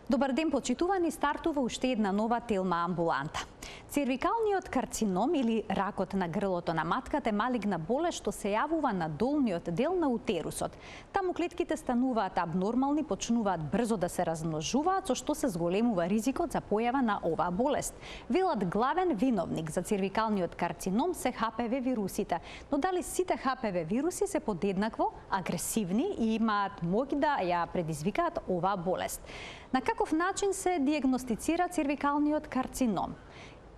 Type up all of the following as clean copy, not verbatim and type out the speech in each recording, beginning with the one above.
Добар ден, почитувани, стартува уште една нова телма амбуланта. Цервикалниот карцином или ракот на грлото на матката е малигна болест што се јавува на долниот дел на утерусот. Таму клетките стануваат абнормални, почнуваат брзо да се размножуваат, со што се зголемува ризикот за појава на оваа болест. Велат главен виновник за цервикалниот карцином се ХПВ вирусите, но дали сите ХПВ вируси се подеднакво агресивни и имаат моќ да ја предизвикаат оваа болест? На каков начин се диагностицира цервикалниот карцином?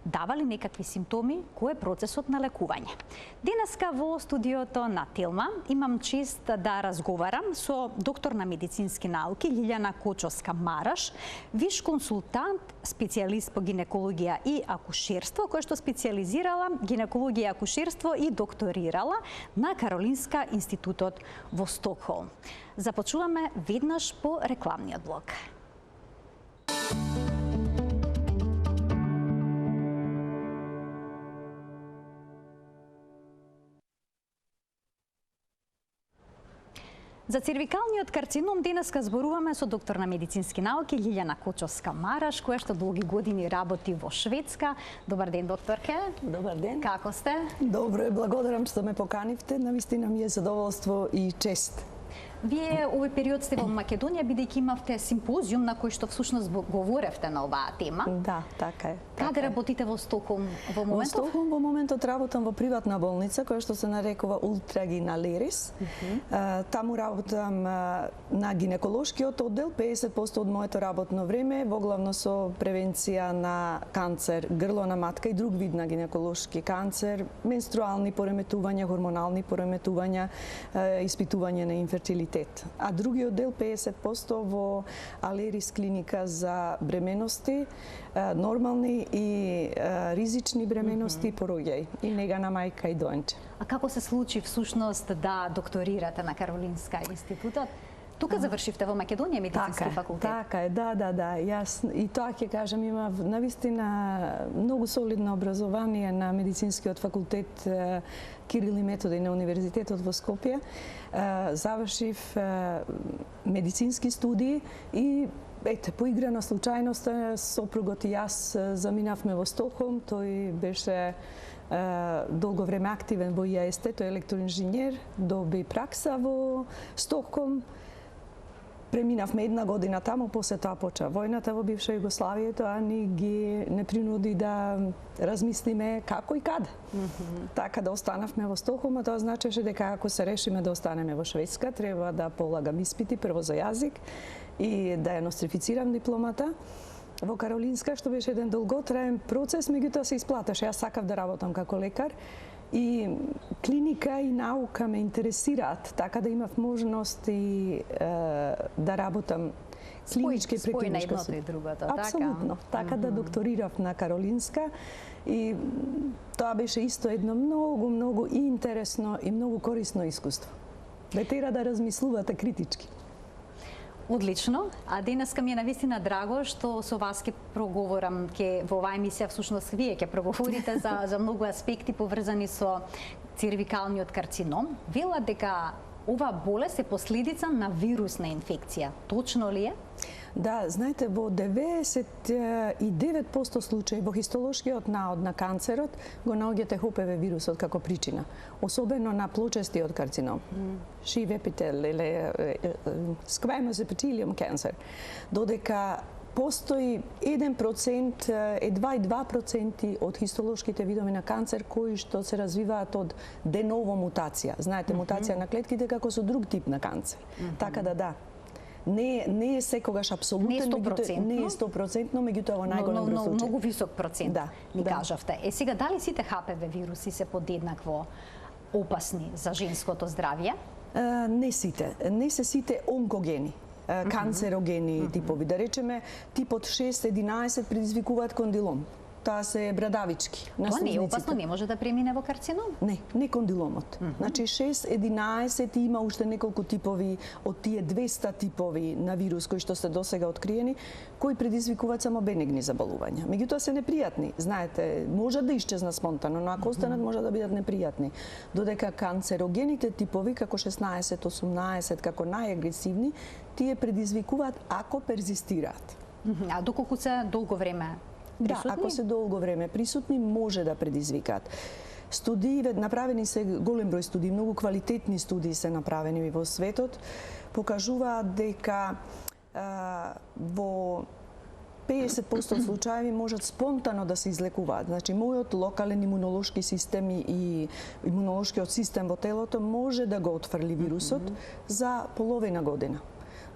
Дава ли некакви симптоми? Кој е процесот на лекување? Денеска во студиото на Телма имам чест да разговарам со доктор на медицински науки Лилјана Кочовска-Мараш, виш консултант, специјалист по гинекологија и акушерство, кој што специјализирала гинекологија и акушерство и докторирала на Каролинска институтот во Стокхолм. Започуваме веднаш по рекламниот блок. За цервикалниот карцином денеска зборуваме со доктор на медицински науки Лилјана Кочовска-Мараш, која што долги години работи во Шведска. Добар ден, докторке. Добар ден. Како сте? Добро, благодарам што ме поканивте. Навистина ми е задоволство и чест. Вие овој период сте во Македонија, бидејќи имавте симпозиум на кој што всушност говоревте на оваа тема. Да, така е. Каде работите во Стокхолм во моментот? Во Стокхолм во моментот работам во приватна болница која што се нарекува Ultragina Leris. Таму работам на гинеколошкиот оддел, 50% од моето работно време во главно со превенција на канцер, грло на матка и друг вид на гинеколошки канцер, менструални пореметувања, гормонални пореметувања, испитување на инфертилитет. А другиот дел 50% во Алерис клиника за бременности, нормални и ризични бременности, пороѓај и нега на мајка и доенче. А како се случи всушност да докторирате на Каролинска институтот? Тука завршивте во Македонија медицински факултет. Така е, да. Јас и тоа ќе кажам, имав навистина многу солидно образование на медицинскиот факултет Кирил и Методи на Универзитетот во Скопје. Завршив медицински студии и по игра на случајност сопругот и јас заминавме во Стокхолм. Тој беше долго време активен во ИАСТ, тој е електроинженер, доби пракса во Стокхолм. Преминавме една година таму, после тоа почна војната во бивша Југославија, тоа ни ги не принуди да размислиме како и каде. Така да останавме во Стокхолм, а тоа значеше дека ако се решиме да останеме во Шведска, треба да полагам испити прво за јазик и да ја нострифицирам дипломата во Каролинска, што беше еден долготраен процес, меѓутоа се исплатеше. Јас сакав да работам како лекар и клиника и наука ме интересираат, така да имав можност и да работам клинички преклиничка. Спојна едното и другото, Апсолутно. Така да докторирав на Каролинска и тоа беше исто едно многу и интересно и многу корисно искуство. Ве тера да размислувате критички. Одлично. А денеска ми е навистина драго што со вас ќе проговорам, во оваа емисија всушност вие ќе проговорите за многу аспекти поврзани со цервикалниот карцином. Вела дека оваа болест е последица на вирусна инфекција. Точно ли е? Да, знаете, во 99% случаи во хистолошкиот наод на канцерот го наоѓате ХПВ вирусот како причина, особено на плочестиот карцином, шив епител или squamous epithelium cancer, додека постои 1%, едва и 2% од хистолошките видови на канцер кои што се развиваат од деново мутација. Знаете, мутација на клетките како со друг тип на канцер. Така да. Не е секогаш апсолутно, не е 100%, меѓутоа во најголем број случаи. Многу висок процент, ни кажавте. Сега, дали сите ХПВ вируси се подеднакво опасни за женското здравје? Не сите. Не се сите онкогени, канцерогени типови. Да речеме, типот 6-11 предизвикуваат кондилом. Тоа се брадавички на слузниците. Тоа не е опасно, не може да премине во карцином? Не кондиломот. Значи 6-11 има уште неколку типови од тие 200 типови на вирус кои што се досега откриени, кои предизвикуваат само бенегни заболувања. Меѓутоа се непријатни. Знаете, може да исчезна спонтано, но ако останат може да бидат непријатни. Додека канцерогените типови како 16-18 како најагресивни, тие предизвикуваат ако перзистираат. А доколку се долго време присутни? Да, ако се долго време присутни, може да предизвикаат. Студии, направени се голем број студии, многу квалитетни студии се направени во светот, покажуваат дека во 50% случаеви можат спонтано да се излекуваат. Значи, мојот локален имунолошки систем и имунолошкиот систем во телото може да го отфрли вирусот за половина година.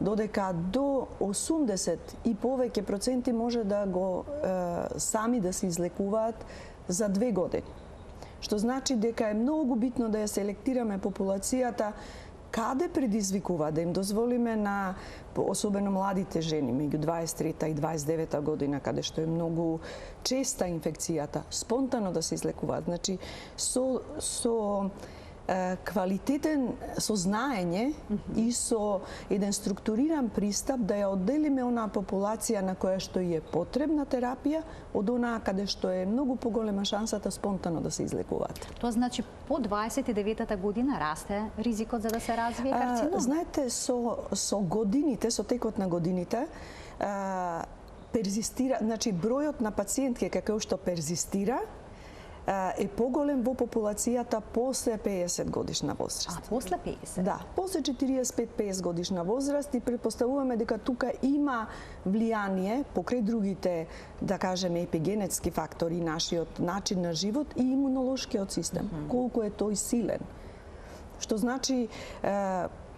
Додека до 80 и повеќе проценти може да го сами да се излекуваат за 2 години. Што значи дека е многу битно да ја селектираме популацијата каде предизвикува, да им дозволиме на особено младите жени меѓу 23 и 29 година, каде што е многу честа инфекцијата, спонтано да се излекуваат. Значи, со квалитетен, со знаење и со еден структуриран пристап да ја одделиме онаа популација на која што е потребна терапија од онаа каде што е многу поголема шансата спонтано да се излекуваат. Тоа значи по 29-та година расте ризикот за да се развие карцином? Знаете, со годините, со текот на годините, перзистира, значи бројот на пациентки како што перзистира е поголем во популацијата после 50 годишна возраст. А после 50? Да, после 45-50 годишна возраст и претпоставуваме дека тука има влијание покрај другите, да кажеме, епигенетски фактори, нашиот начин на живот и имунолошкиот систем. Колку е тој силен. Што значи,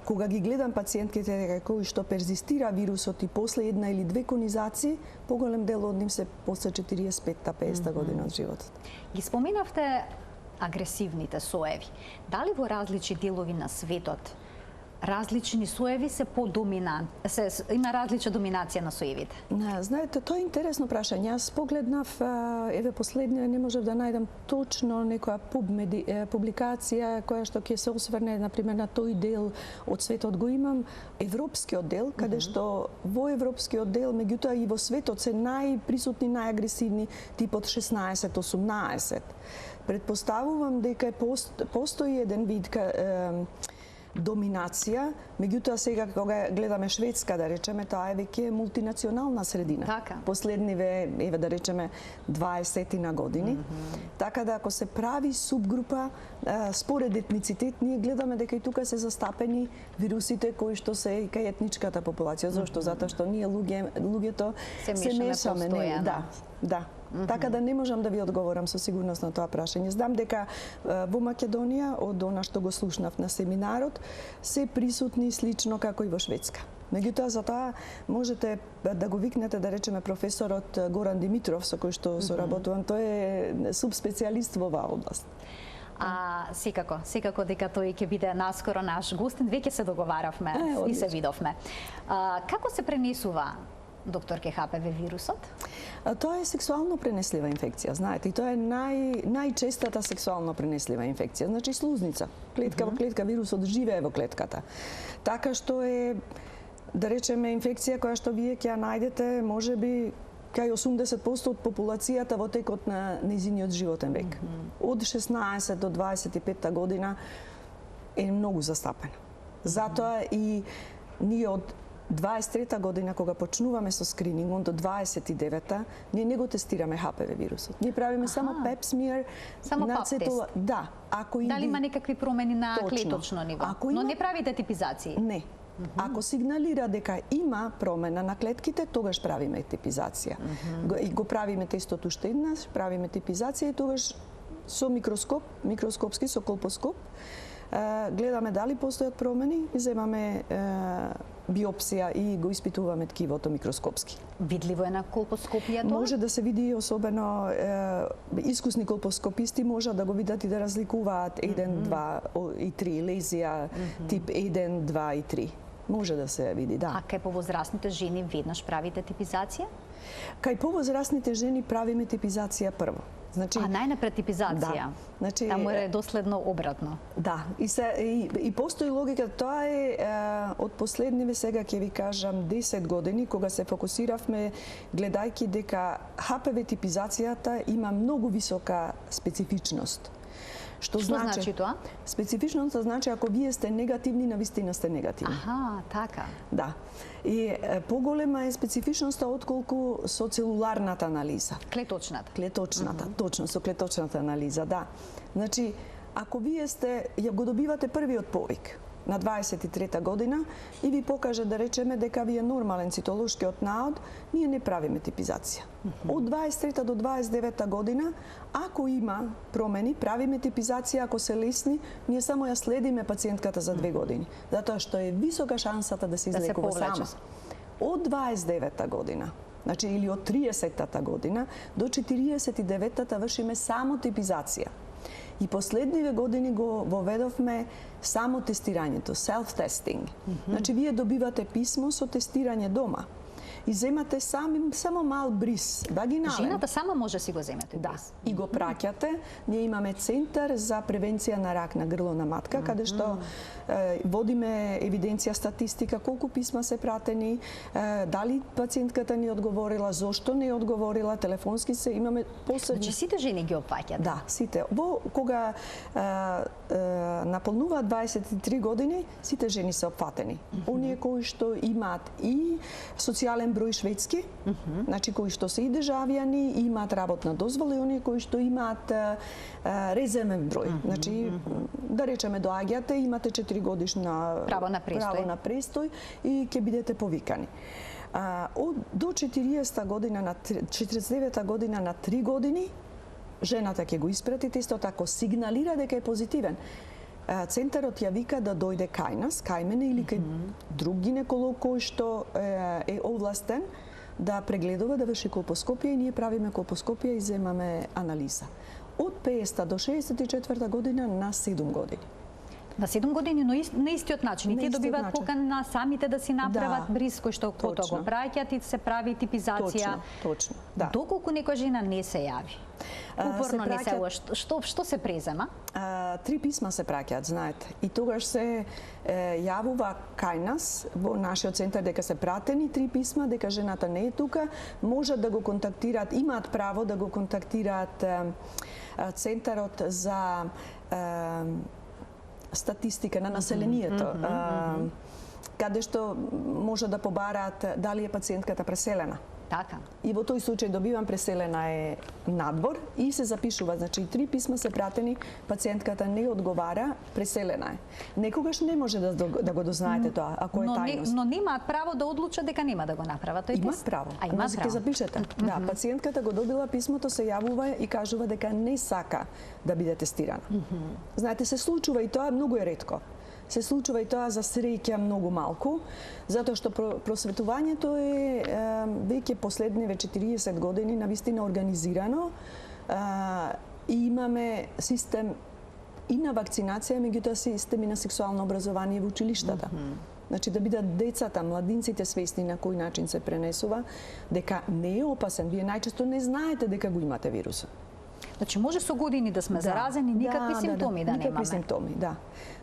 кога ги гледам пациентките кои што перзистира вирусот и после една или две конизации, поголем дел од нив се после 45-50 година од животот. Ги споменавте агресивните соеви. Дали во различни делови на светот различни соеви се има различна доминација на соевите? Знаете, тоа е интересно прашање. Јас погледнав, еве последниот не можев да најдам точно некоја публикација која што ќе се осврне например на тој дел од светот. Го имам европскиот дел, каде што во европскиот дел, меѓутоа и во светот се најприсутни, најагресивни типот 16-18. Предпоставувам дека постои еден вид доминација, меѓутоа сега кога гледаме Шведска, да речеме, тоа е веќе мултинационална средина. Така. Последниве, еве да речеме, 20 на години. Така да ако се прави субгрупа според етницитет, ние гледаме дека и тука се застапени вирусите кои што се и кај етничката популација. Зошто? Затоа што ние луѓето се мешаме. Да. Така да не можам да ви одговорам со сигурност на тоа прашање. Знам дека во Македонија, од она што го слушнав на семинарот, се присутни слично како и во Шведска. Меѓутоа, за тоа можете да го викнете, да речеме, професорот Горан Димитров, со кој што соработувам. Тој е субспецијалист во оваа област. Секако дека тој ќе биде наскоро наш гостин. Веќе се договаравме и се видовме. Како се пренесува, докторке, HPV вирусот? Тоа е сексуално пренеслива инфекција, знаете, и тоа е најчестата сексуално пренеслива инфекција. Значи слузница, клетка во клетка, вирусот живее во клетката. Така што е, да речеме, инфекција која што вие ќе ја најдете, можеби кај 80% од популацијата во текот на нејзиниот животен век. Од 16 до 25 година е многу застапена. Затоа и ние од 23-та година, кога почнуваме со скринингот до 29-та, ние не го тестираме HPV вирусот. Ние правиме само пеп смир на цетула. Да, дали има некакви промени на клеточно ниво, но не правите типизации? Не. Ако сигналира дека има промена на клетките, тогаш правиме типизација. Го правиме тестот уште еднаш, правиме типизација и тогаш со микроскопски, со колпоскоп, гледаме дали постојат промени и земаме биопсија и го испитуваме ткивото микроскопски. Видливо е на колпоскопијата? Може да се види, особено искусни колпоскописти можат да го видат и да разликуваат 1, 2 и 3 лезија тип 1, 2 и 3. Може да се види, да. А кај повозрастните жени веднаш правите типизација? Кај повозрастните жени правиме типизација прво. Значи, најнапред типизација. Да. Значи, таму е доследно обратно. Да, и постои логика. Тоа е од последниве, сега ќе ви кажам, 10 години, кога се фокусиравме гледајќи дека HPV типизацијата има многу висока специфичност. Што значи тоа? Специфичноста значи ако вие сте негативни, навистина сте негативни. Аха, така. Да. И поголема е специфичноста отколку со целуларната анализа. Клеточната. Клеточната, точно, со клеточната анализа, да. Значи, ако вие ја го добивате првиот повик на 23-та година и ви покаже да речеме дека ви е нормален цитолошкиот наод, ние не правиме типизација. Од 23-та до 29-та година, ако има промени, правиме типизација, ако се лесни, ние само ја следиме пациентката за 2 години, затоа што е висока шансата да се излекува сама. Од 29-та година, значи или од 30-та година до 49-та вршиме само типизација. И последниве години го воведовме само тестирањето, self-testing. Значи, вие добивате писмо со тестирање дома и земате само мал бриз, вагинален. Жената сама може си го земете бриз. Да, и го праќате. Ние имаме центар за превенција на рак на грло на матка, каде што водиме евиденција, статистика, колку писма се пратени, дали пациентката ни одговорила, зошто не одговорила, телефонски се имаме посебни. Значи сите жени ги опфаќат? Да, сите. Кога наполнуваат 23 години, сите жени се опфатени. Оние кои што имаат и социјален број шведски, значи кои што се и државјани, имаат работна дозвола, и оние кои што имаат резервен број. Значи, да речеме, доаѓате, имате 4 годишна право на престој и ќе бидете повикани. До 40-та година на 49-та година на 3 години жената ќе го испрати тестот, ако сигналира дека е позитивен. Центарот ја вика да дојде кај нас, кај мене или кај друг гинеколог кој што е овластен да прегледува, да врши колпоскопија, и ние правиме колпоскопија и земаме анализа. Од 50 до 64 година на 7 години. На 7 години, но на истиот начин. И тие добиваат покана самите да си направат бриз, кој што потоа го праќат и се прави типизација. Точно, да. Доколку некоја жена не се јави, упорно не се што се презема? 3 писма се праќаат, знаете. И тогаш се јавува кај нас, во нашиот центар, дека се пратени 3 писма, дека жената не е тука, можат да го контактираат, имаат право да го контактираат Центарот за статистика на населението, каде што може да побараат дали е пациентката преселена. Така. И во тој случај добивам преселена е надвор и се запишува, значи 3 писма се пратени, пациентката не одговара, преселена е. Некогаш не може да го дознаете тоа, ако е тајност. Но немаат право да одлучат дека нема да го направат тој тест. Имаат право. Имаат право. Ќе запишете. Да, пациентката го добила писмото, се јавува и кажува дека не сака да биде тестирана. Знаете, се случува и тоа многу е ретко. Се случува и тоа за среќа многу малку, затоа што просветувањето е веќе последниве 40 години навистина организирано и имаме систем и на вакцинација, меѓутоа системи на сексуално образование во училиштата. Значи да бидат децата, младинците свесни на кој начин се пренесува, дека не е опасен. Вие најчесто не знаете дека го имате вирусот. Значи може со години да сме заразени, никакви симптоми да немаме. Никакви симптоми, да.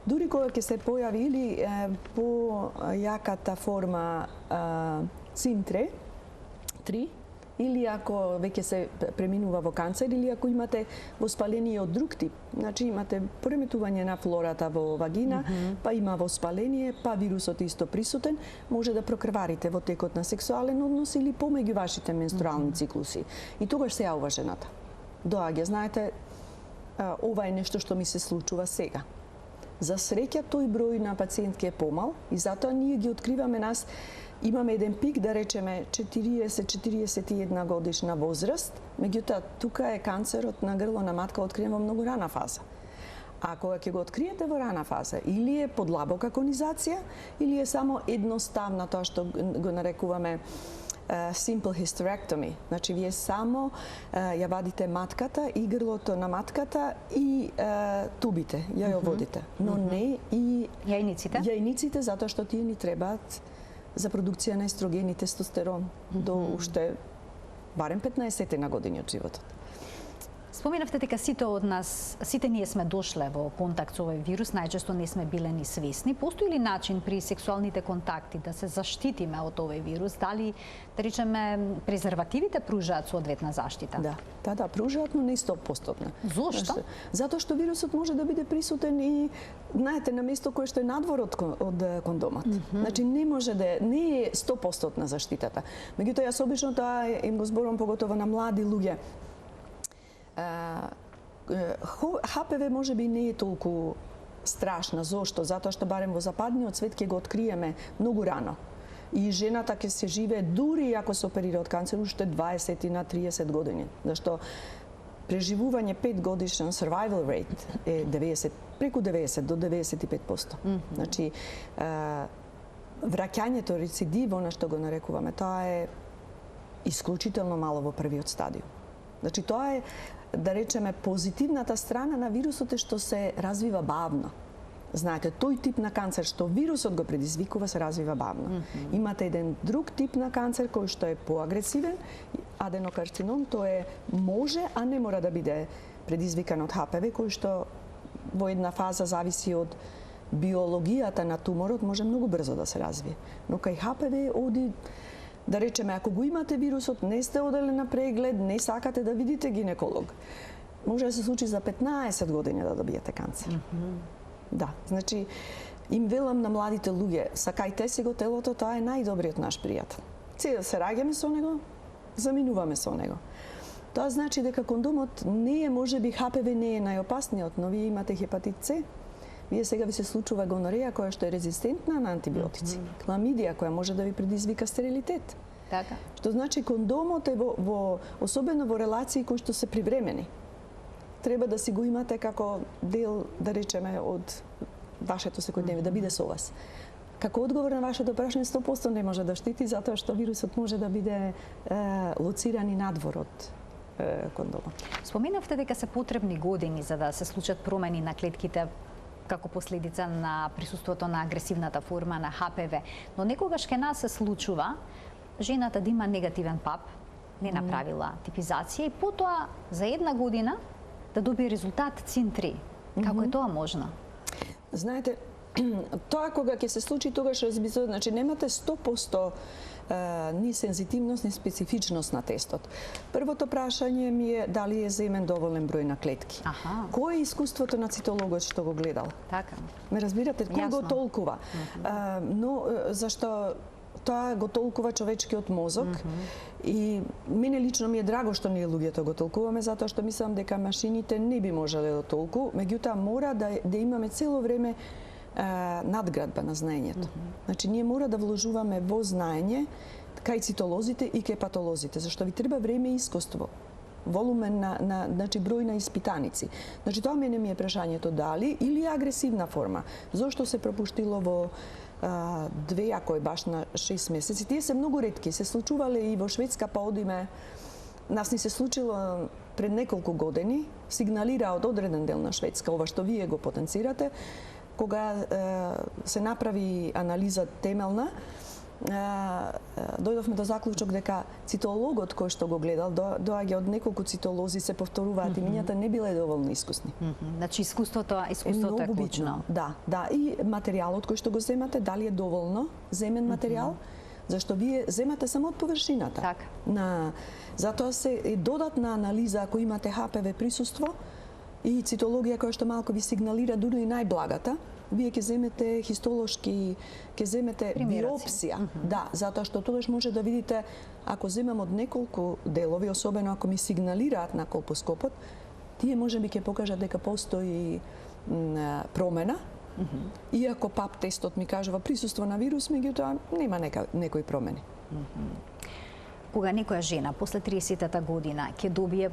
Дури кога ќе се појави или по јаката форма ЦИМ-3, или ако веќе се преминува во канцер, или ако имате воспаление од друг тип, значи имате пореметување на флората во вагина, па има воспаление, па вирусот исто присутен, може да прокрварите во текот на сексуален однос или помеѓу вашите менструални циклуси. И тогаш се јавува жената. Доаѓа, знаете, ова е нешто што ми се случува сега. За среќа тој број на пациентки е помал и затоа ние ги откриваме нас. Имаме еден пик, да речеме 40-41 годишна возраст, меѓутоа тука е канцерот на грло на матка откриен во многу рана фаза. А кога ќе го откриете во рана фаза, или е подлабока конизација, или е само едноставна тоа што го нарекуваме simple hysterectomy. Значи, вие само ја вадите матката и грлото на матката и тубите, ја водите. Но не и јајниците, затоа што тие ни требаат за продукција на естроген и тестостерон до уште барем 15 на години од животот. Споменавте дека сите ние сме дошле во контакт со овој вирус, најчесто не сме биле ни свесни. Постои ли начин при сексуалните контакти да се заштитиме од овој вирус? Дали, да речеме, презервативите пружаат соодветна заштита? Да, пружаат, но не 100%. Зошто? Затоа што вирусот може да биде присутен и, знаете, на место кое што е надвор од кондомот. Значи не може да не е 100% заштитата. Меѓутоа, јас обично тоа им го зборувам поготово на млади луѓе. ХПВ може би не е толку страшна. Зошто? Затоа што барем во западниот свет ќе го откриеме многу рано. И жената ќе се живее дури ако се оперира од канцер уште 20 и на 30 години. Зашто преживување 5 годишен survival rate е 90, преку 90 до 95%. Значи, враќањето, рецидив, она што го нарекуваме, тоа е исклучително мало во првиот стадиум. Значи, тоа е, да речеме, позитивната страна на вирусот е што се развива бавно. Знаете, тој тип на канцер што вирусот го предизвикува се развива бавно. Имате еден друг тип на канцер кој што е поагресивен, аденокарцином, тоа може, а не мора да биде предизвикан од ХПВ, кој што во една фаза зависи од биологијата на туморот, може многу брзо да се развие. Но кај ХПВ оди, да речеме, ако го имате вирусот, не сте одели на преглед, не сакате да видите гинеколог, може да се случи за 15 години да добиете канцер. Да, значи, им велам на младите луѓе, сакајте си го телото, тоа е најдобриот наш пријател. Се раѓаме со него, заминуваме со него. Тоа значи дека кондомот не е, можеби ХПВ не е најопасниот, но вие имате хепатит С, вие сега ви се случува гонореја која што е резистентна на антибиотици, хламидија која може да ви предизвика стерилитет. Така. Што значи кондомот е особено во релации кои што се привремени. Треба да си го имате како дел, да речеме, од вашето секојдневие, да биде со вас. Како одговор на вашето прашање, 100% не може да штити, затоа што вирусот може да биде лоциран и надвор од кондомот. Споменавте дека се потребни години за да се случат промени на клетките како последица на присуството на агресивната форма на ХПВ. Но некогаш ке нас се случува жената да има негативен ПАП, не направила типизација и потоа за една година да добие резултат ЦИН-3. Како е тоа можно? Знаете, тоа кога ќе се случи, тогаш разбизува, значи немате 100% ни сензитивност, ни специфичност на тестот. Првото прашање ми е дали е земен доволен број на клетки. Кој е искуството на цитологот што го гледал? Така. Ме разбирате, кој го толкува? Но зашто тоа го толкува човечкиот мозок и мене лично ми е драго што ние луѓето го толкуваме, затоа што мислам дека машините не би можеле да толку, меѓутоа мора да имаме цело време надградба на знаењето. Значи, ние мора да вложуваме во знаење кај цитолозите и кај патолозите, зашто ви треба време и искуство, волумен значи број на испитаници. Значи, тоа мене ми е прашањето дали или агресивна форма. Зошто се пропуштило во 2, ако е баш на 6 месеци. Тие се многу ретки, се случувале и во Шведска, па одиме, нас ни се случило пред неколку години, сигналира од одреден дел на Шведска, ова што вие го потенцирате, кога се направи анализа темелна, дојдовме до заклучок дека цитологот кој што го гледал, доаѓа од неколку цитолози, се повторуваат имињата, не биле доволно искусни. Значи искуството е клучно. Да, и материјалот кој што го земате, дали е доволно земен материјал, зашто вие земате само од површината. Така. Затоа се додатна анализа ако имате ХПВ присуство и цитологија која што малку ви сигналира дури и најблагата, вие ќе земете хистолошки, ќе земете биопсија. Да, затоа што тогаш може да видите, ако земам од неколку делови, особено ако ми сигналираат на колпоскопот, тие можеби ќе покажат дека постои промена, иако ПАП тестот ми кажува присуство на вирус, меѓутоа нема некои промени. Кога некоја жена после 30-та година ќе добие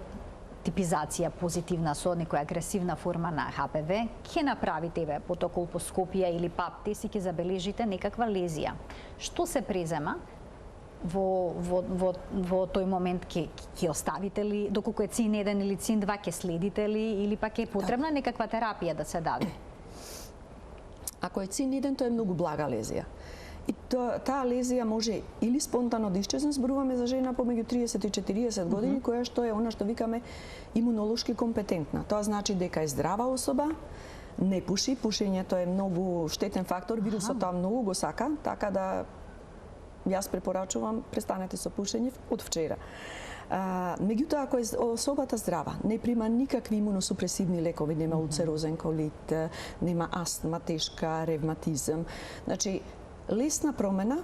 типизација позитивна со некоја агресивна форма на ХПВ, ќе направите потоа колпоскопија или ПАП тест и ќе забележите некаква лезија. Што се презема во тој момент? Ќе оставите ли, доколку е ЦИН-1 или ЦИН-2, ќе следите ли или пак е потребна некаква терапија да се даде? Ако е ЦИН-1, тоа е многу блага лезија. И таа лезија може или спонтано да исчезне, зборуваме за жена помеѓу 30 и 40 години, која што е она што викаме имунолошки компетентна. Тоа значи дека е здрава особа, не пуши, пушењето е многу штетен фактор, вирусот тоа многу го сака, така да јас препорачувам престанете со пушење од вчера. Меѓутоа, ако е особата здрава, не прима никакви имуносупресивни лекови, нема улцерозен колит, нема астма тешка, ревматизам, значи лесна промена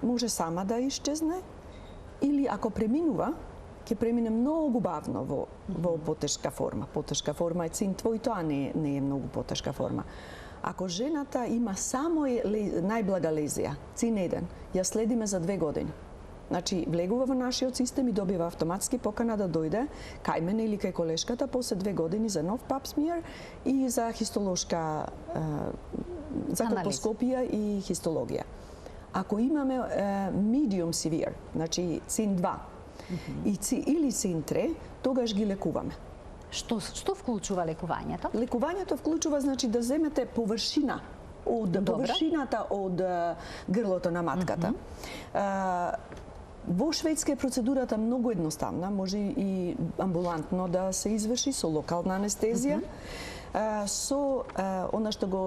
може сама да исчезне или ако преминува, ќе премине многу бавно во потешка форма. Потешка форма е цин твој, тоа не е многу потешка форма. Ако жената има само најблага лезија, цин 1, ја следиме за 2 години. Значи, влегува во нашиот систем и добива автоматски покана да дојде кај мене или кај колешката после 2 години за нов пап смиер и за хистолошка за колпоскопија и хистологија. Ако имаме medium severe, значи цин 2 или цин 3, тогаш ги лекуваме. Што вклучува лекувањето? Лекувањето вклучува значи да земете површината од грлото на матката. Во Шведска е процедурата многу едноставна, може и амбулантно да се изврши со локална анестезија, со она што го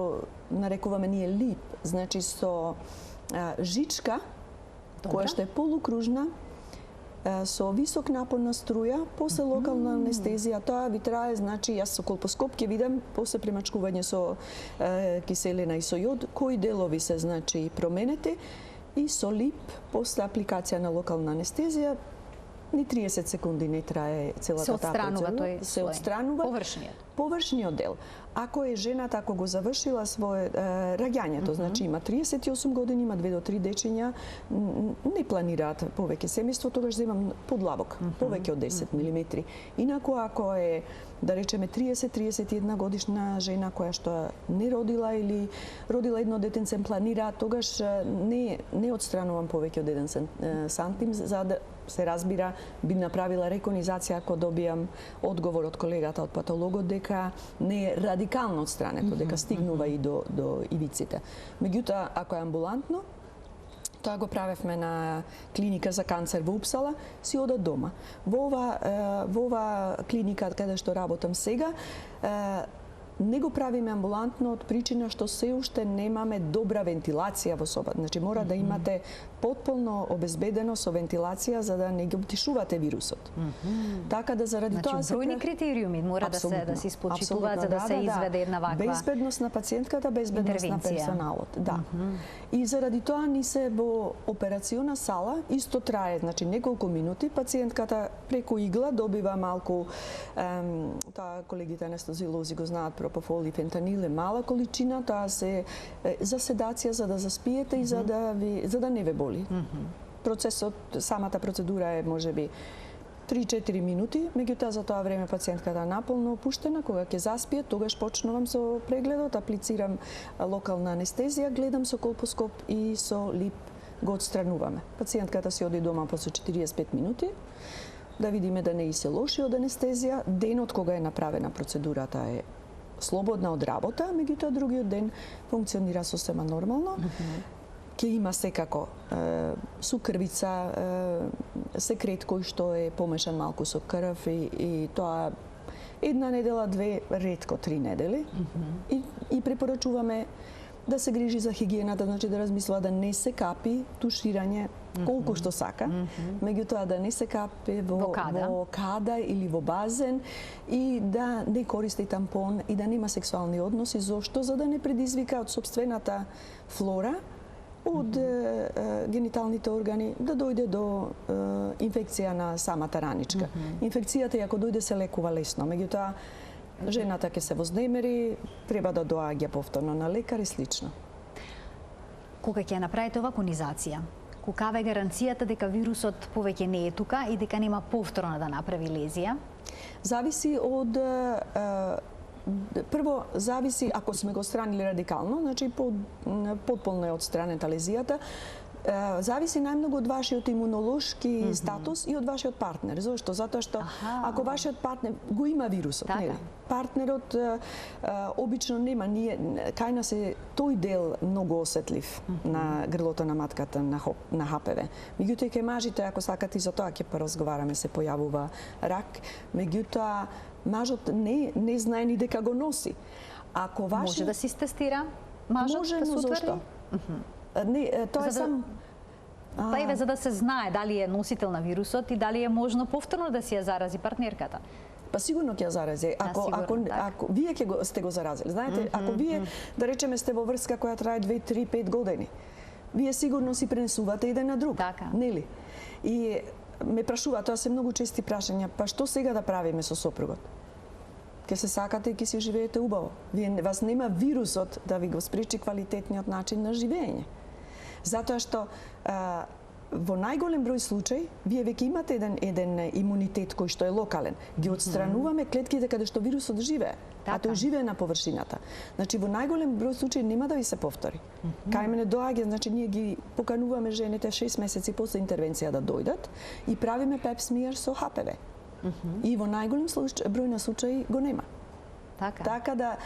нарекуваме ние лип, значи со жичка, која што е полукружна, со висок напор на струја, после локална анестезија, тоа ви трае, значи јас со колпоскоп ќе видам после премачкување со киселина и со јод, кои делови се значи променети и со лип после апликација на локална анестезија ни 30 секунди не трае целата таа процедура. Се отстранува површниот дел. Ако е жената, ако го завршила свое раѓањето, значи има 38 години, има 2 до 3 дечиња, не планираат повеќе семејство, тогаш земам подлабок, повеќе од 10 милиметри. Инаку ако е, да речеме, 30-31 годишна жена која што не родила или родила едно детенце, планира, тогаш не отстранувам повеќе од 1 сантим, за да се разбира, би направила реконизација ако добијам одговор од колегата, од патологот, дека не е радикално отстрането, дека стигнува и до ивиците. Меѓутоа, ако е амбулантно, тоа го правевме на клиника за канцер во Упсала, си одат дома. Во ова клиника каде што работам сега, не го правиме амбулантно од причина што се уште немаме добра вентилација во собата. Значи мора да имате потполно обезбедено со вентилација за да не ги оптишувате вирусот. Така да заради тоа се бројни критериуми мора да се испочитуваат за да се изведе една ваква безбедност на пациентката, безбедност на персоналот. Да. И заради тоа ни се во операциона сала исто трае, значи неколку минути, пациентката преку игла добива малку тоа колегите анестезиолози го знаат, пропофол и фентанил е мала количина, тоа се за седација, за да заспиете и за да не ве боли. Процесот, самата процедура е можеби 3-4 минути, меѓутоа за тоа време пациентката наполно опуштена, кога ќе заспие, тогаш почнувам со прегледот, аплицирам локална анестезија, гледам со колпоскоп и со лип го отстрануваме. Пациентката си оди дома после 45 минути, да видиме да не и се лоши од анестезија. Денот кога е направена процедурата е слободна од работа, меѓутоа другиот ден функционира сосема нормално. Ќе има секако сукрвица, секрет кој што е помешан малку со крв и тоа една недела, 2, ретко 3 недели. И препорачуваме да се грижи за хигиената, значи да размислува да не се капи туширање колку што сака, меѓутоа да не се капи во када или во базен и да не користи тампон и да нема сексуални односи. Зошто? За да не предизвика од сопствената флора од гениталните органи да дојде до инфекција на самата раничка. Инфекцијата, ако дојде, се лекува лесно, меѓутоа жената ќе се вознемери, треба да доаѓа повторно на лекар и слично. Кога ќе направите вакунизација, каква е гаранцијата дека вирусот повеќе не е тука и дека нема повторно да направи лезија? Зависи од прво, зависи ако сме го отстранили радикално, значи потполно е отстранета лезијата. зависи најмногу од вашиот имунолошки статус и од вашиот партнер. Зошто? Затоа што ако вашиот партнер го има вирусот, нели? Партнерот обично нема, кај нас е тој дел многу осетлив на грлото на матката на ХПВ. Меѓутоа и кај мажите, ако сакате, за тоа ќе поразговараме, се појавува рак. Меѓутоа мажот не знае ни дека го носи. Ако може да се тестира мажот да се утврди? Не, тоа е сам... Па еве, за да се знае дали е носител на вирусот и дали е можно повторно да си ја зарази партнерката. Па сигурно ќе ја зарази. Ако вие сте го заразили, знаете, ако вие, да речеме, сте во врска која трае 2, 3, 5 години, вие сигурно си пренесувате еден на друг, нели? И ме прашува, тоа се многу чести прашања, па што сега да правиме со сопругот? Ке се сакате и ке си живеете убаво. Вас нема вирусот да ви го спречи квалитетниот начин на живење. Затоа што во најголем број случаи вие веќе имате еден имунитет кој што е локален. Ги отстрануваме клетките каде што вирусот живее, а тој живее на површината. Значи во најголем број случаи нема да ви се повтори. Кај мене доаѓа, значи ние ги покануваме жените 6 месеци после интервенција да дојдат и правиме пеп смиер со ХПВ. И во најголем број на случаи го нема. Така да,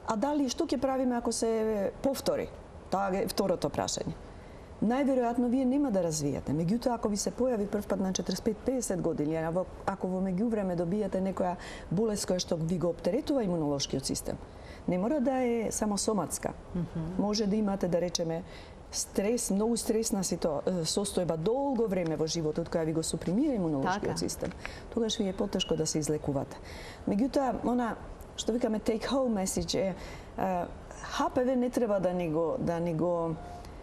а дали што ќе правиме ако се повтори? Тоа е второто прашање. Најверојатно вие нема да развијате. Меѓутоа, ако ви се појави првпат на 45-50 години, ако во меѓувреме добијате некоја болест која што ви го оптеретува имунолошкиот систем, не мора да е само соматска. Може да имате, да речеме, стрес, многу стресна состојба долго време во животот која ви го супримира имунолошкиот систем. Тогаш ви е потешко да се излекувате. Меѓутоа, она што викаме take home message е ХПВ не треба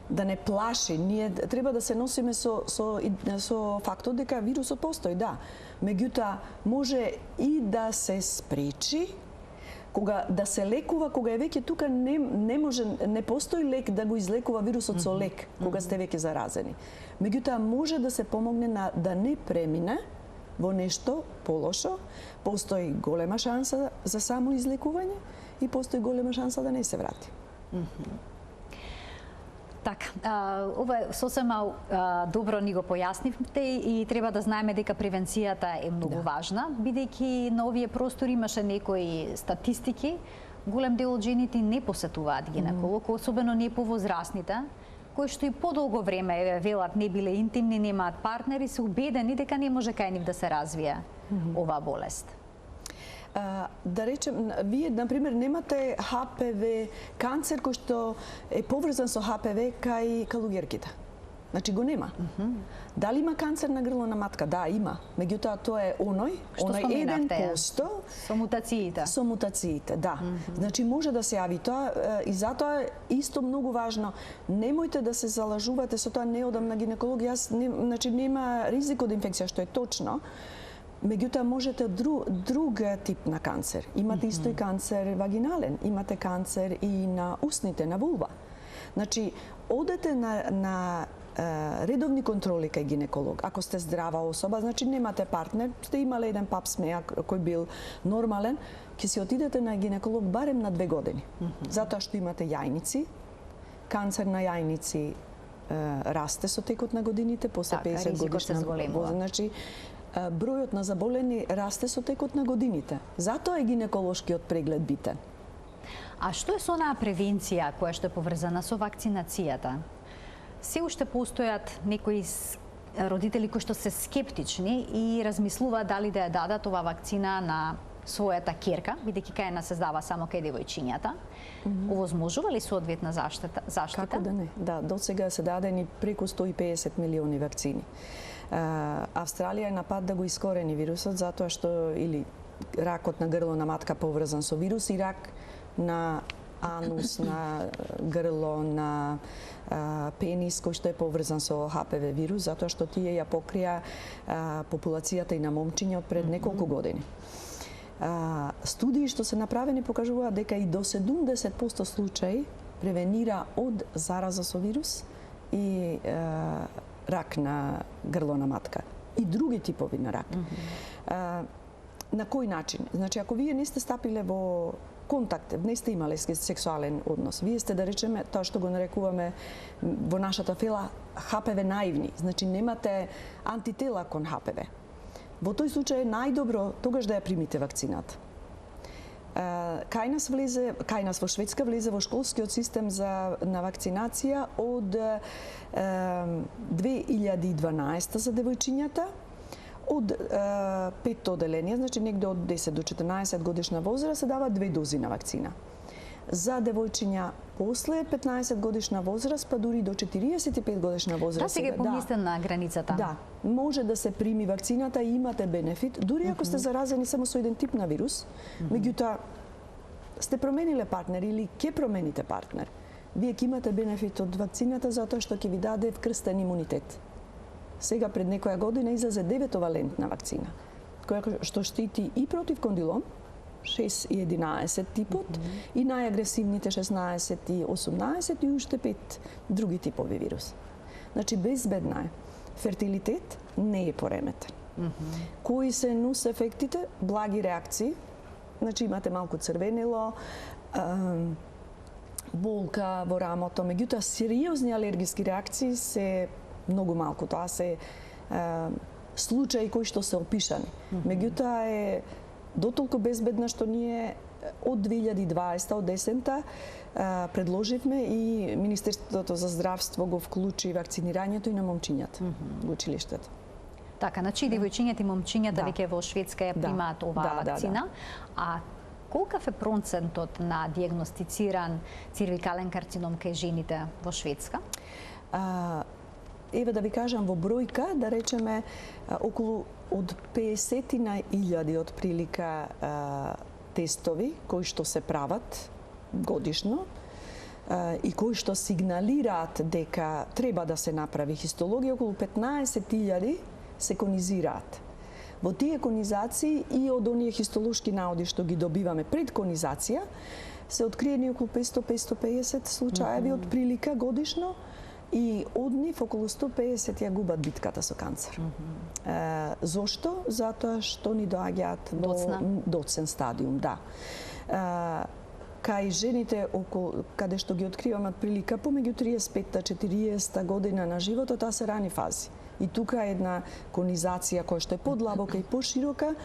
да не плаши. Ние треба да се носиме со фактот дека вирусот постои, да. Меѓутоа, може и да се спречи, кога да се лекува, кога е веќе тука не постои лек да го излекува вирусот со лек, кога сте веќе заразени. Меѓутоа, може да се помогне да не премине во нешто полошо, постои голема шанса за само излекување и постои голема шанса да не се врати. Така, ова сосема добро ни го појаснивте и треба да знаеме дека превенцијата е многу важна, бидејќи на овие простори имаше некои статистики, голем дел од жените не посетуваат гинеколог, особено не повозрасните, кои што и подолго време велат не биле интимни, немаат партнери, се убедени дека не може кај нив да се развие оваа болест. Да речем, вие, например, немате ХПВ, канцер кој што е поврзан со ХПВ кај калуѓерките. Значи го нема. Дали има канцер на грло на матка? Да, има. Меѓутоа тоа е оној 1% со мутациите. Со мутациите, да. Значи може да се јави тоа и затоа е исто многу важно. Немојте да се залажувате со тоа, не одам на гинеколог, значи нема ризик од инфекција, што е точно. Меѓутоа можете друг тип на канцер. Имате исто и канцер вагинален, имате канцер и на устните, на вулва. Значи, одете на редовни контроли кај гинеколог. Ако сте здрава особа, значи немате партнер, сте имале еден пап смеа кој бил нормален, ќе си отидете на гинеколог барем на 2 години. Затоа што имате јајници, канцер на јајници расте со текот на годините, после 50 годишна. Значи, бројот на заболени расте со текот на годините. Затоа е гинеколошкиот преглед битен. А што е со онаа превенција која што е поврзана со вакцинацијата? Се уште постојат некои родители кои што се скептични и размислуваат дали да ја дадат оваа вакцина на својата ќерка, бидејќи кај нас се дава само кај девојчињата. Овозможува ли соодветна заштита? Како да не? Да, до сега се дадени преку 150 милиони вакцини. Австралија е на пат да го искорени вирусот затоа што или ракот на грло на матка поврзан со вирус и рак на анус, на грло, на пенис кој што е поврзан со ХПВ вирус затоа што тие ја покрија популацијата и на момчиња од пред неколку години. Студии што се направени покажуваат дека и до 70% случаи превенира од зараза со вирус и рак на грло на матка и други типови на рак. На кој начин? Значи, ако вие не сте стапиле во контакт, не сте имале сексуален однос. Вие сте, да речеме, тоа што го нарекуваме во нашата фела ХПВ наивни. Значи немате антитела кон ХПВ. Во тој случај е најдобро тогаш да ја примите вакцината. Кај нас во Шведска влезе во школскиот систем на вакцинација од 2012 за девојчињата, од 5 оделенија, значи негде од 10 до 14 годишна возраст се дава 2 дози на вакцина. За девојчиња после 15 годишна возраст, па дури до 45 годишна возраст. Да, сега помислен на границата. Да, може да се прими вакцината и имате бенефит, дури ако сте заразени само со еден тип на вирус, меѓутоа сте промениле партнер или ќе промените партнер, вие ќе имате бенефит од вакцината затоа што ќе ви даде вкрстен имунитет. Сега пред некоја година излезе 9-валентна вакцина, која што штити и против кондилом, 6 и 11 типот, и најагресивните 16 и 18 и уште 5 други типови вирус. Значи безбедна е. Фертилитет не е пореметен. Кои се нус ефектите? Благи реакции. Значи имате малку црвенило, болка во рамото, меѓутоа сериозни алергиски реакции се многу малку. Тоа се случаи кои што се опишани. Меѓутоа е дотолку безбедна што ние од 2020 од есента предложивме и Министерството за здравство го вклучи вакцинирањето и на момчињата во училиштето. Така, значи девојчињата и момчињата веќе во Шведска ја примаат оваа вакцина. А колкав е процентот на диагностициран цервикален карцином кај жените во Шведска? Еве да ви кажам во бројка, да речеме околу од 50.000 од прилика тестови кои што се прават годишно и кои што сигналираат дека треба да се направи хистологија, околу 15.000 се конизираат. Во тие конизации и од оние хистолошки наоди што ги добиваме пред конизација, се откриени околу 500-550 случаеви од прилика годишно, и од нив околу 150 ја губат битката со канцер. Зошто? Затоа што ни доаѓаат во доцен стадиум, да. Кај жените каде што ги откриваме од прилика помеѓу 35-40 година на животот, тоа се рани фази. И тука е една конизација која што е подлабока и поширока,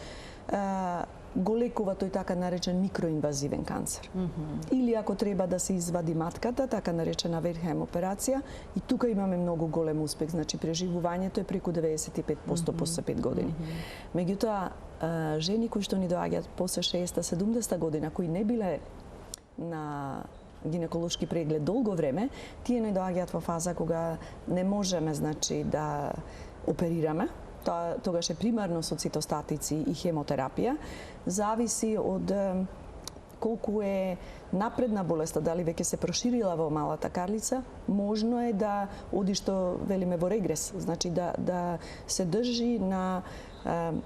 го лекува тој така наречен микроинвазивен канцер. Или ако треба да се извади матката, така наречена Верхем операција, и тука имаме многу голем успех, значи преживувањето е преку 95% после 5 години. Меѓутоа, жени кои што ни доаѓаат после 60-70 година, кои не биле на гинеколошки преглед долго време, тие не доаѓаат во фаза кога не можеме, значи, да оперираме. Тогаш е примарно со цитостатици и хемотерапија. Зависи од колку е напредна болеста, дали веќе се проширила во малата карлица, можно е да оди што велиме во регрес, значи да се држи на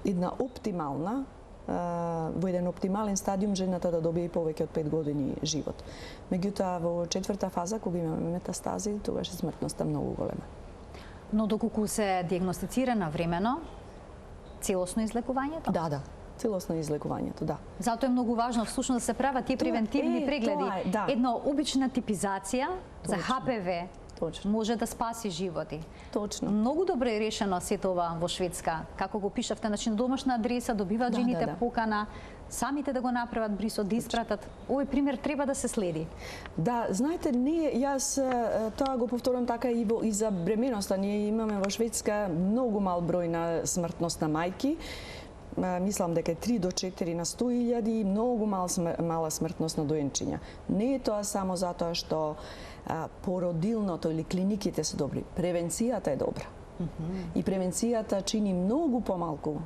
една оптимална, во еден оптимален стадиум жената да добие повеќе од 5 години живот. Меѓутоа во четврта фаза кога имаме метастази, тогаш е смртноста многу голема. Но доколку се диагностицира навремено, целосно излекувањето? Да, целосно излекувањето, да. Затоа е многу важно всушност да се прават тие превентивни прегледи. Една обична типизација за ХПВ може да спаси животи. Точно. Многу добре е решено сето ова во Шведска. Како го пишавте, значи на домашна адреса добиваат жените покана, самите да го направат брисот, да испратат. Овој пример треба да се следи. Да, знаете, јас тоа го повторам така и за бременоста. Ние имаме во Шведска многу мал број на смртност на мајки. Мислам дека е 3 до 4 на 100.000 и многу мала смртност на доенчиња. Не е тоа само затоа што породилното или клиниките се добри. Превенцијата е добра. И превенцијата чини многу помалку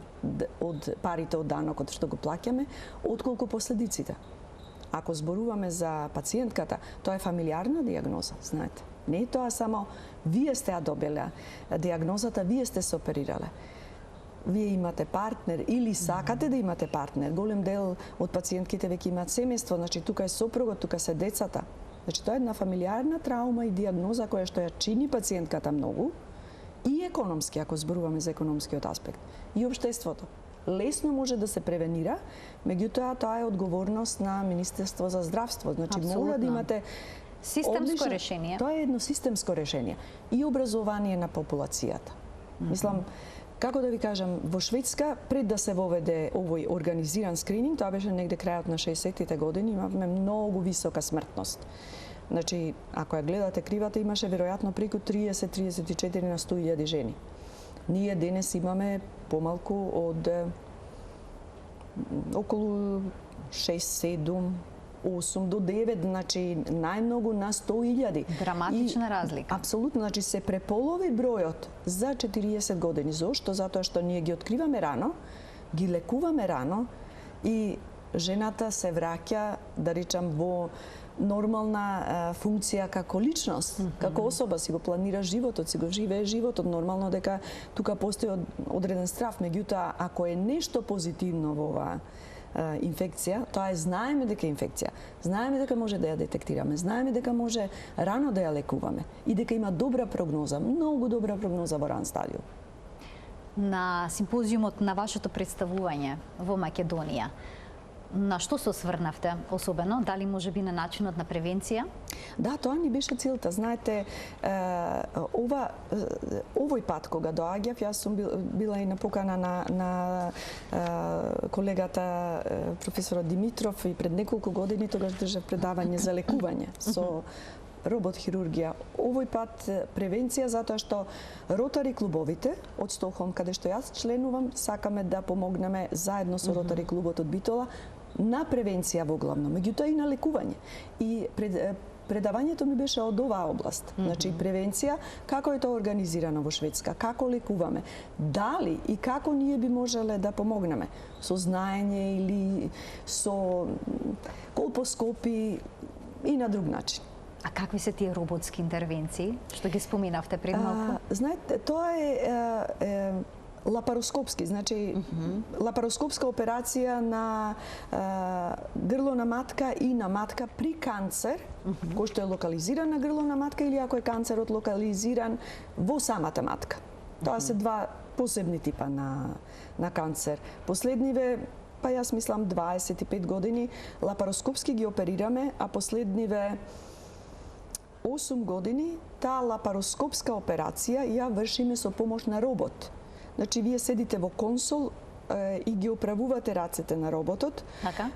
од парите од данокот што го плаќаме, отколку последиците. Ако зборуваме за пациентката, тоа е фамилиарна диагноза, знаете. Не е тоа само вие сте ја добиле диагнозата, вие сте се оперирале. Вие имате партнер или сакате да имате партнер. Голем дел од пациентките веќе имаат семејство, значи тука е сопругот, тука се децата. Значи тоа е една фамилиарна траума и диагноза која што ја чини пациентката многу и економски, ако зборуваме за економскиот аспект, и општеството. лесно може да се превенира, меѓутоа тоа е одговорност на Министерство за здравство. Значи мора да имате системско решение. Тоа е едно системско решение и образование на популацијата. Мислам, како да ви кажам, во Шведска пред да се воведе овој организиран скрининг, тоа беше негде крајот на 60-тите години, имавме многу висока смртност. Значи, ако ја гледате кривата, имаше веројатно преку 30-34 на 100.000 жени. Ние денес имаме помалку од околу 6-7 8 до 9, значи најмногу на 100.000. Драматична разлика. Апсолутно, значи се преполови бројот за 40 години. Зошто? Затоа што ние ги откриваме рано, ги лекуваме рано и жената се враќа, да речам, во нормална функција како личност, како особа, си го планира животот, си го живее животот, нормално дека тука постои одреден страв, меѓутоа ако е нешто позитивно во оваа инфекција, тоа е знаеме дека е инфекција, знаеме дека може да ја детектираме, знаеме дека може рано да ја лекуваме и дека има добра прогноза, многу добра прогноза во ран стадиум. На симпозиумот на вашето представување во Македонија, на што се осврнавте особено? Дали може би на начинот на превенција? Да, тоа ни беше целта. Знаете, овој пат кога доаѓав, јас сум била и на покана на колегата професорот Димитров и пред неколку години тогаш држав предавање за лекување со робот хирургија. Овој пат превенција затоа што ротари клубовите од Стокхолм, каде што јас членувам, сакаме да помогнеме заедно со ротари клубот од Битола на превенција во главно, меѓутоа и на лекување. И предавањето ми беше од оваа област. Значи превенција, како е тоа организирано во Шведска, како лекуваме, дали и како ние би можеле да помогнеме со знаење или со колпоскопи и на друг начин. А какви се тие роботски интервенции што ги споменавте пред малку? Знаете, тоа е лапароскопски, значи лапароскопска операција на грло на матка и на матка при канцер, кој што е локализиран на грло на матка или ако е канцерот локализиран во самата матка. Тоа се два посебни типа на канцер. Последниве, па јас мислам 25 години, лапароскопски ги оперираме, а последниве 8 години таа лапароскопска операција ја вршиме со помош на робот. Значи, вие седите во консол и ги оправувате рацете на роботот,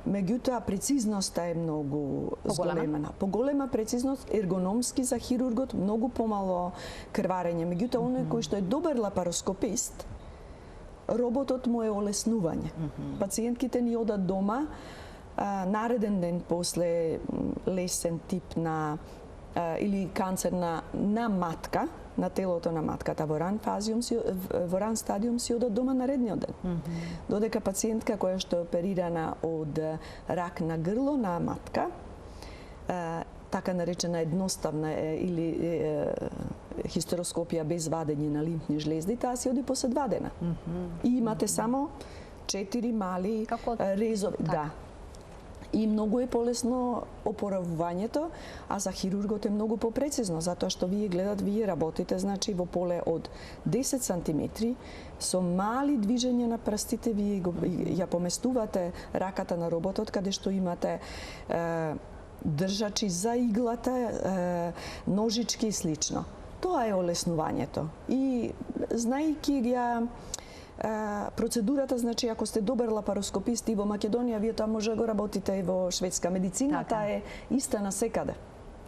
меѓутоа прецизноста е многу зголемена. Поголема прецизност, ергономски за хирургот, многу помало крварење. Меѓутоа, оној кој што е добар лапароскопист, роботот му е олеснување. Пациентките ни одат дома, нареден ден после лесен тип на или канцер на матка, на телото на матката во ран стадиум си одат дома наредниот ден. Додека пациентка која што е оперирана од рак на грло на матка, така наречена едноставна или хистероскопија без вадење на лимфни жлезди, таа си оди после 2 дена. И имате само 4 мали резови. Да. И многу е полесно опоравувањето, а за хирургот е многу попрецизно, затоа што вие работите, значи во поле од 10 сантиметри, со мали движења на прстите, вие ја поместувате раката на роботот, каде што имате држачи за иглата, ножички и слично. Тоа е олеснувањето. И знаејќи ја процедурата, значи ако сте добар лапароскопист и во Македонија, вие тоа може да го работите и во Шведска. Медицината е иста насекаде.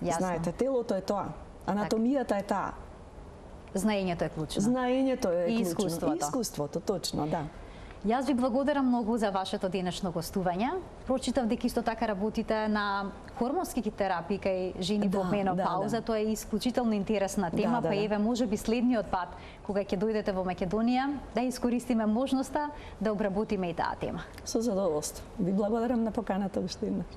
Знаете, телото е тоа, анатомијата е таа. Знаењето е клучно. Знаењето е и клучно. И искуството, точно, да. Јас ви благодарам многу за вашето денешно гостување. Прочитав дека исто така работите на хормонски терапии кај жени во менопауза. Тоа е исклучително интересна тема, па еве можеби следниот пат кога ќе дојдете во Македонија да искористиме можноста да обработиме и таа тема. Со задоволство. Ви благодарам на поканата уште еднаш.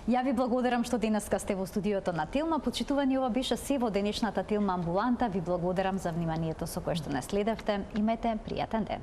Ја ви благодарам што денеска сте во студиото на Телма. Почитувани, ова беше се во денешната Телма амбуланта. Ви благодарам за вниманието со кое што не следевте. Имете пријатен ден.